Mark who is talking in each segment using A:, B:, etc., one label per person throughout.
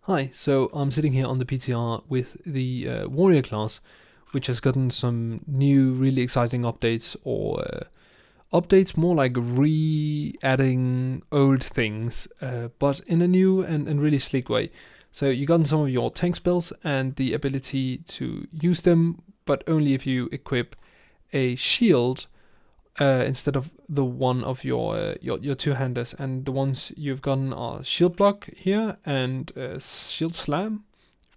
A: Hi, so I'm sitting here on the PTR with the Warrior class, which has gotten some new really exciting updates, or updates more like re-adding old things, but in a new and really sleek way. So you gotten some of your tank spells and the ability to use them, but only if you equip a shield instead of the one of your two-handers. And the ones you've gotten are shield block here and shield slam.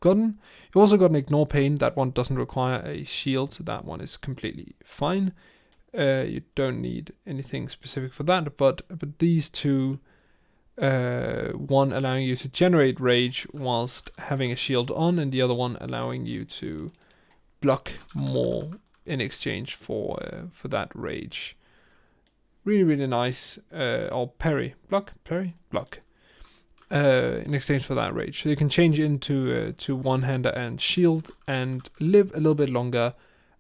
A: You've also got an ignore pain. That one doesn't require a shield, so that one is completely fine. You don't need anything specific for that, but these two, one allowing you to generate rage whilst having a shield on, and the other one allowing you to block more in exchange for that rage. Really nice. Or parry, block. In exchange for that rage, so you can change into to one-hander and shield and live a little bit longer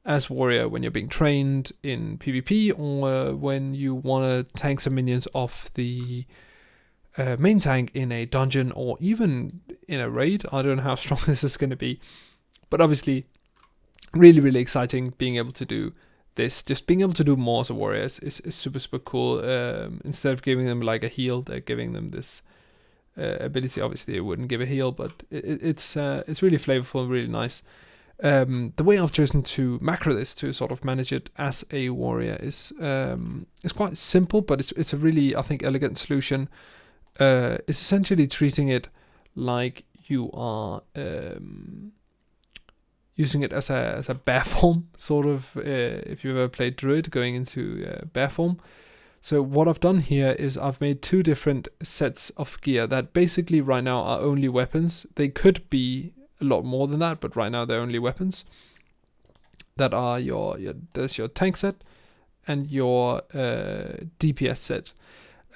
A: as warrior when you're being trained in PvP, or when you want to tank some minions off the main tank in a dungeon or even in a raid. I don't know how strong this is going to be, but obviously really exciting being able to do this. Just being able to do more as a warrior is super cool. Instead of giving them like a heal, they're giving them this ability. Obviously it wouldn't give a heal, but it's really flavorful, really nice. The way I've chosen to macro this to sort of manage it as a warrior is quite simple, but it's a really, I think, elegant solution. It's essentially treating it like you are using it as a bear form, sort of, if you've ever played Druid, going into bear form. So what I've done here is I've made two different sets of gear that basically right now are only weapons. They could be a lot more than that, but right now they're only weapons. That are there's your tank set and your DPS set.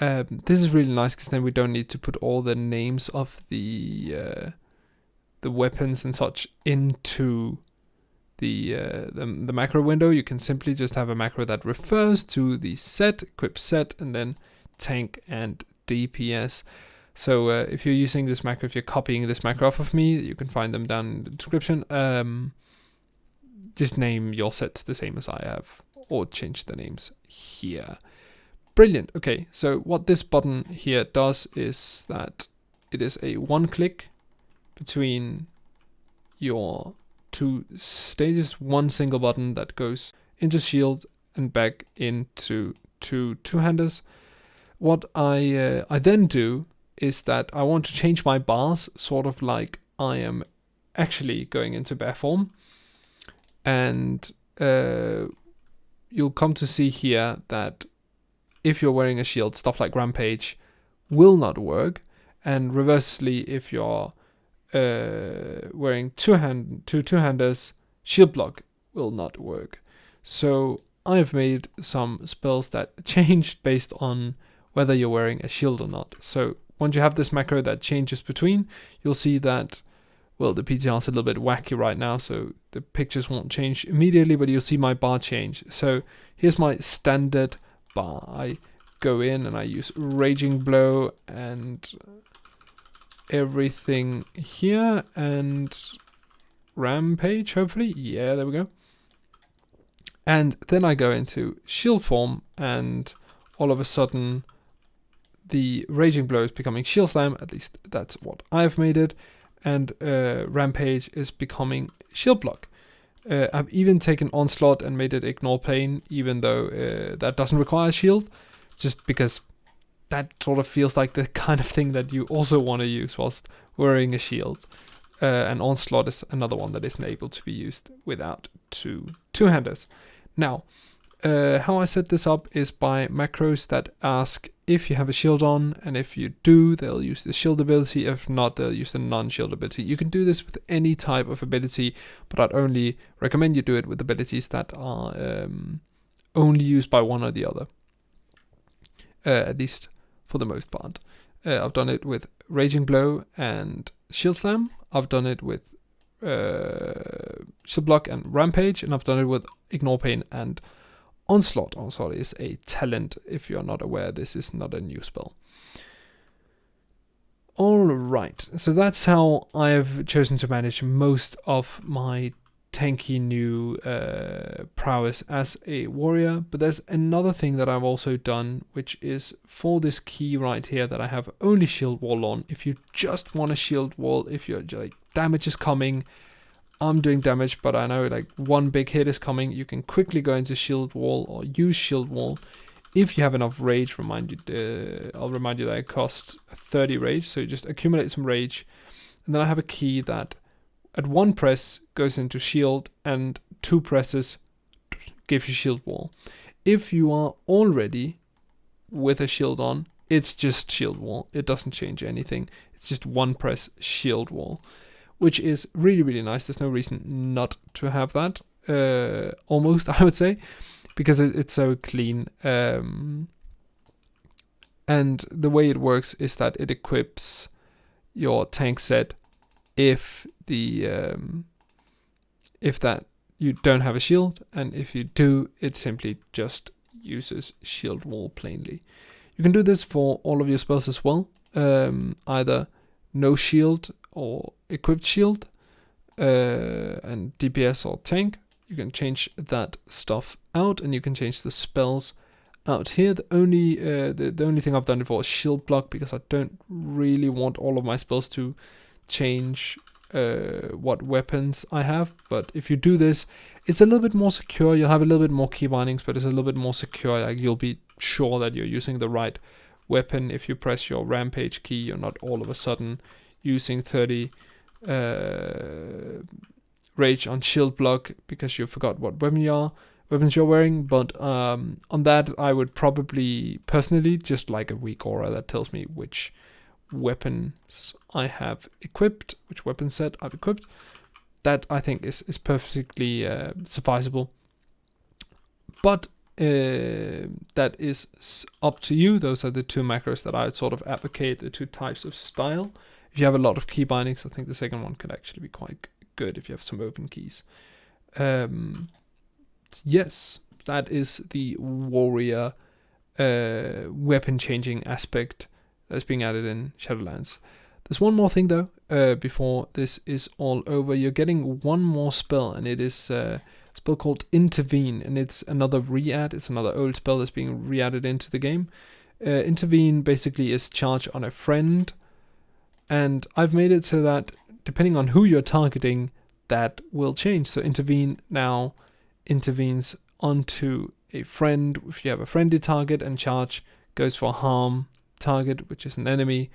A: This is really nice because then we don't need to put all the names of the weapons and such into the macro window. You can simply just have a macro that refers to the set, equip set, and then tank and DPS. So if you're using this macro, if you're copying this macro off of me, you can find them down in the description. Just name your sets the same as I have, or change the names here. Brilliant. Okay, so what this button here does is that it is a one-click between your two stages, one single button that goes into shield and back into two-handers. What I then do is that I want to change my bars, sort of like I am actually going into bear form, and you'll come to see here that if you're wearing a shield, stuff like Rampage will not work, and reversely, if you're wearing two-handers, shield block will not work. So I've made some spells that change based on whether you're wearing a shield or not. So once you have this macro that changes between, you'll see that, well, the PTR is a little bit wacky right now, so the pictures won't change immediately, but you'll see my bar change. So here's my standard bar. I go in and I use Raging Blow and everything here, and Rampage, hopefully. Yeah, there we go. And then I go into shield form, and all of a sudden the Raging Blow is becoming shield slam. At least that's what I've made it. And Rampage is becoming shield block. I've even taken Onslaught and made it ignore pain, even though that doesn't require a shield, just because that sort of feels like the kind of thing that you also want to use whilst wearing a shield. And Onslaught is another one that isn't able to be used without two-handers. Now, how I set this up is by macros that ask if you have a shield on, and if you do, they'll use the shield ability. If not, they'll use the non-shield ability. You can do this with any type of ability, but I'd only recommend you do it with abilities that are only used by one or the other, at least for the most part. I've done it with Raging Blow and Shield Slam. I've done it with Shield Block and Rampage, and I've done it with Ignore Pain and Onslaught. Onslaught is a talent. If you're not aware, this is not a new spell. All Right, so that's how I've chosen to manage most of my tanky new prowess as a warrior. But there's another thing that I've also done, which is for this key right here that I have only shield wall on. If you just want a shield wall, if you're like damage is coming, I'm doing damage, but I know like one big hit is coming, you can quickly go into shield wall or use shield wall. If you have enough rage, I'll remind you that it costs 30 rage, so you just accumulate some rage. And then I have a key that at one press goes into shield and 2 presses give you shield wall. If you are already with a shield on, it's just shield wall. It doesn't change anything. It's just 1 press shield wall, which is really, really nice. There's no reason not to have that, almost, I would say, because it's so clean. And the way it works is that it equips your tank set if that you don't have a shield, and if you do, it simply just uses shield wall plainly. You can do this for all of your spells as well, either no shield or equipped shield, and DPS or tank. You can change that stuff out, and you can change the spells out here. The only thing I've done it for is shield block, because I don't really want all of my spells to change what weapons I have. But if you do this, it's a little bit more secure. You'll have a little bit more key bindings, but it's a little bit more secure. Like, you'll be sure that you're using the right weapon. If you press your Rampage key, you're not all of a sudden using 30 rage on shield block because you forgot what weapons you're wearing. But on that, I would probably personally just like a weak aura that tells me which weapons I have equipped, which weapon set I've equipped. That I think is perfectly sufficeable. But that is up to you. Those are the 2 macros that I would sort of advocate, the 2 types of style. If you have a lot of key bindings, I think the second one could actually be quite good if you have some open keys. Yes, that is the warrior weapon changing aspect that's being added in Shadowlands. There's one more thing though, before this is all over. You're getting one more spell, and it is a spell called Intervene, and it's another re-add. It's another old spell that's being re-added into the game. Intervene basically is charge on a friend, and I've made it so that depending on who you're targeting, that will change. So Intervene now intervenes onto a friend if you have a friendly target, and charge goes for harm target, which is an enemy,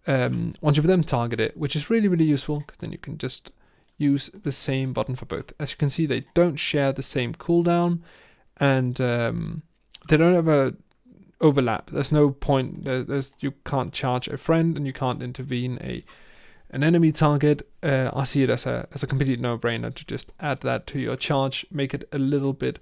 A: once you've them target it, which is really, really useful, because then you can just use the same button for both. As you can see, they don't share the same cooldown, and they don't have a overlap. There's no point. You can't charge a friend, and you can't intervene an enemy target. I see it as a complete no-brainer to just add that to your charge, make it a little bit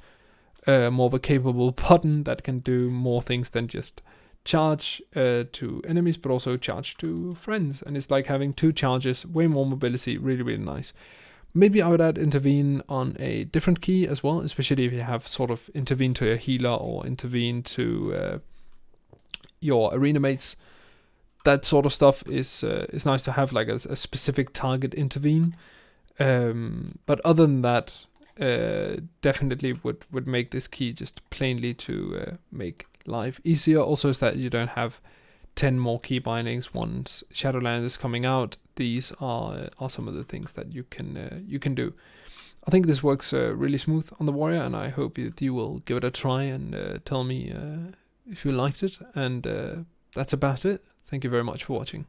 A: more of a capable button that can do more things than just charge to enemies, but also charge to friends. And it's like having 2 charges, way more mobility, really, really nice. Maybe I would add intervene on a different key as well, especially if you have sort of intervene to your healer or intervene to your arena mates. That sort of stuff is nice to have, like a specific target intervene. But other than that, definitely would make this key just plainly to make life easier. Also, is that you don't have 10 more key bindings once Shadowlands is coming out. These are some of the things that you can do. I think this works really smooth on the warrior, and I hope that you will give it a try and tell me if you liked it. And that's about it. Thank you very much for watching.